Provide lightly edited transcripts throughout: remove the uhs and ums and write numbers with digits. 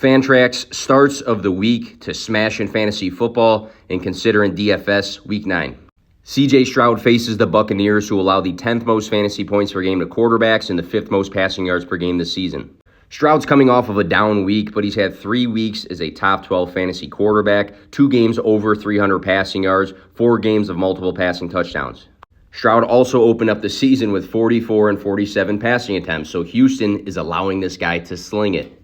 Fantrax starts of the week to smash in fantasy football and consider in DFS Week 9. C.J. Stroud faces the Buccaneers, who allow the 10th most fantasy points per game to quarterbacks and the 5th most passing yards per game this season. Stroud's coming off of a down week, but he's had 3 weeks as a top 12 fantasy quarterback, 2 games over 300 passing yards, 4 games of multiple passing touchdowns. Stroud also opened up the season with 44 and 47 passing attempts, so Houston is allowing this guy to sling it.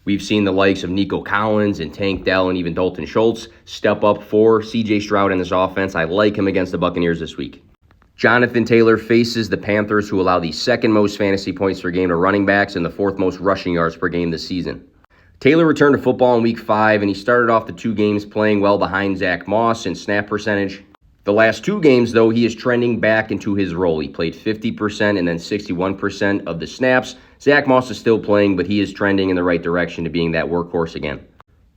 We've seen the likes of Nico Collins and Tank Dell and even Dalton Schultz step up for C.J. Stroud in this offense. I like him against the Buccaneers this week. Jonathan Taylor faces the Panthers, who allow the 2nd most fantasy points per game to running backs and the 4th most rushing yards per game this season. Taylor returned to football in Week 5, and he started off the 2 games playing well behind Zach Moss in snap percentage. The last 2 games, though, he is trending back into his role. He played 50% and then 61% of the snaps. Zach Moss is still playing, but he is trending in the right direction to being that workhorse again.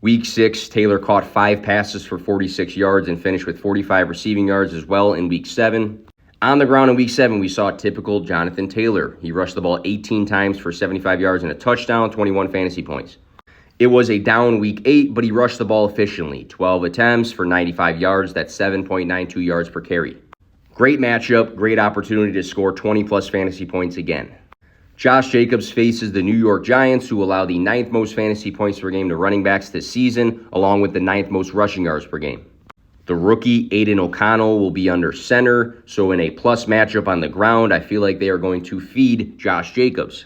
Week 6, Taylor caught 5 passes for 46 yards and finished with 45 receiving yards as well in Week 7. On the ground in Week 7, we saw typical Jonathan Taylor. He rushed the ball 18 times for 75 yards and a touchdown, 21 fantasy points. It was a down Week 8, but he rushed the ball efficiently. 12 attempts for 95 yards. That's 7.92 yards per carry. Great matchup, great opportunity to score 20-plus fantasy points again. Josh Jacobs faces the New York Giants, who allow the 9th most fantasy points per game to running backs this season, along with the 9th most rushing yards per game. The rookie, Aiden O'Connell, will be under center, so in a plus matchup on the ground, I feel like they are going to feed Josh Jacobs.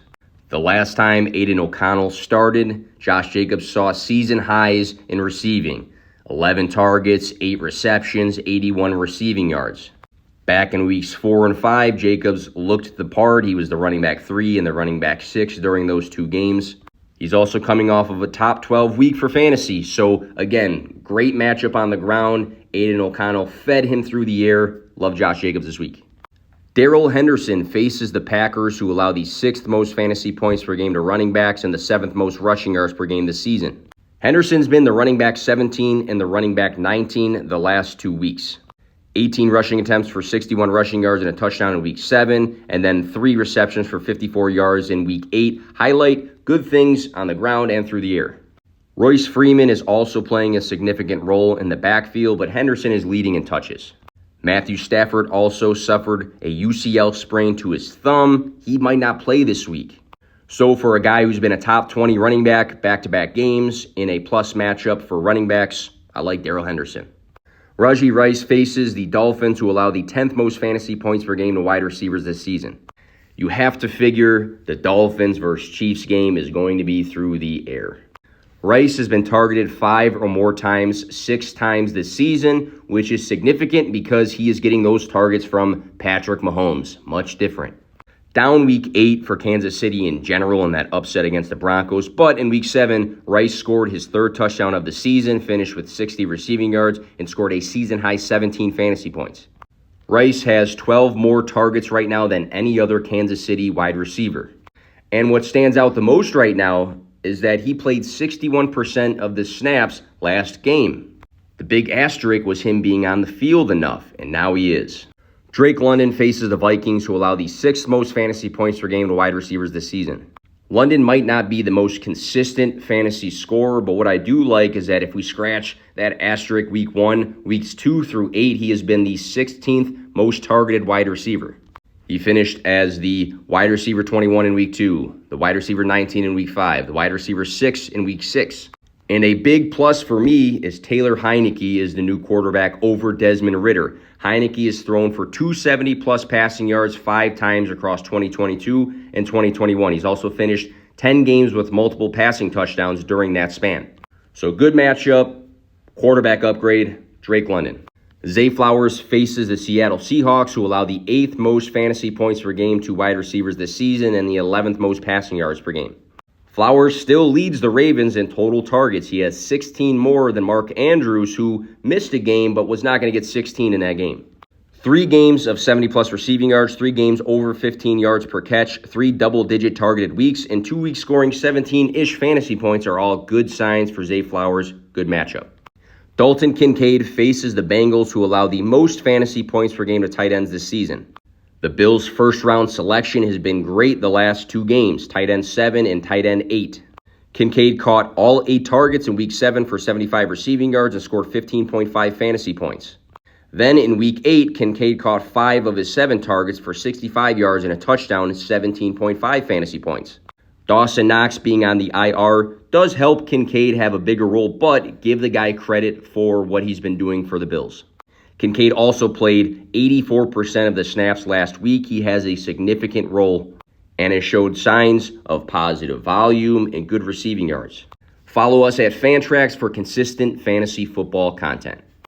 The last time Aiden O'Connell started, Josh Jacobs saw season highs in receiving. 11 targets, 8 receptions, 81 receiving yards. Back in weeks 4 and 5, Jacobs looked the part. He was the running back 3 and the running back 6 during those 2 games. He's also coming off of a top 12 week for fantasy. So again, great matchup on the ground. Aiden O'Connell fed him through the air. Love Josh Jacobs this week. Darrell Henderson faces the Packers, who allow the 6th most fantasy points per game to running backs and the 7th most rushing yards per game this season. Henderson's been the running back 17 and the running back 19 the last 2 weeks. 18 rushing attempts for 61 rushing yards and a touchdown in Week 7, and then 3 receptions for 54 yards in Week 8. Highlight good things on the ground and through the air. Royce Freeman is also playing a significant role in the backfield, but Henderson is leading in touches. Matthew Stafford also suffered a UCL sprain to his thumb. He might not play this week. So for a guy who's been a top 20 running back-to-back games in a plus matchup for running backs, I like Darrell Henderson. Rashee Rice faces the Dolphins, who allow the 10th most fantasy points per game to wide receivers this season. You have to figure the Dolphins versus Chiefs game is going to be through the air. Rice has been targeted 5 or more times, 6 times this season, which is significant because he is getting those targets from Patrick Mahomes. Much different. Down Week 8 for Kansas City in general in that upset against the Broncos, but in Week 7, Rice scored his 3rd touchdown of the season, finished with 60 receiving yards, and scored a season-high 17 fantasy points. Rice has 12 more targets right now than any other Kansas City wide receiver. And what stands out the most right now is that he played 61% of the snaps last game. The big asterisk was him being on the field enough, and now he is. Drake London faces the Vikings, who allow the 6th most fantasy points per game to wide receivers this season. London might not be the most consistent fantasy scorer, but what I do like is that if we scratch that asterisk Week 1, Weeks 2 through 8, he has been the 16th most targeted wide receiver. He finished as the wide receiver 21 in Week 2, the wide receiver 19 in Week 5, the wide receiver 6 in Week 6. And a big plus for me is Taylor Heinicke is the new quarterback over Desmond Ridder. Heinicke is thrown for 270-plus passing yards 5 times across 2022 and 2021. He's also finished 10 games with multiple passing touchdowns during that span. So good matchup, quarterback upgrade, Drake London. Zay Flowers faces the Seattle Seahawks, who allow the 8th most fantasy points per game to wide receivers this season and the 11th most passing yards per game. Flowers still leads the Ravens in total targets. He has 16 more than Mark Andrews, who missed a game but was not going to get 16 in that game. 3 games of 70-plus receiving yards, 3 games over 15 yards per catch, 3 double-digit targeted weeks, and 2 weeks scoring 17-ish fantasy points are all good signs for Zay Flowers. Good matchup. Dalton Kincaid faces the Bengals, who allow the most fantasy points per game to tight ends this season. The Bills' first-round selection has been great the last 2 games, tight end 7 and tight end 8. Kincaid caught all 8 targets in Week 7 for 75 receiving yards and scored 15.5 fantasy points. Then in Week 8, Kincaid caught 5 of his 7 targets for 65 yards and a touchdown and 17.5 fantasy points. Dawson Knox being on the IR does help Kincaid have a bigger role, but give the guy credit for what he's been doing for the Bills. Kincaid also played 84% of the snaps last week. He has a significant role and has showed signs of positive volume and good receiving yards. Follow us at Fantrax for consistent fantasy football content.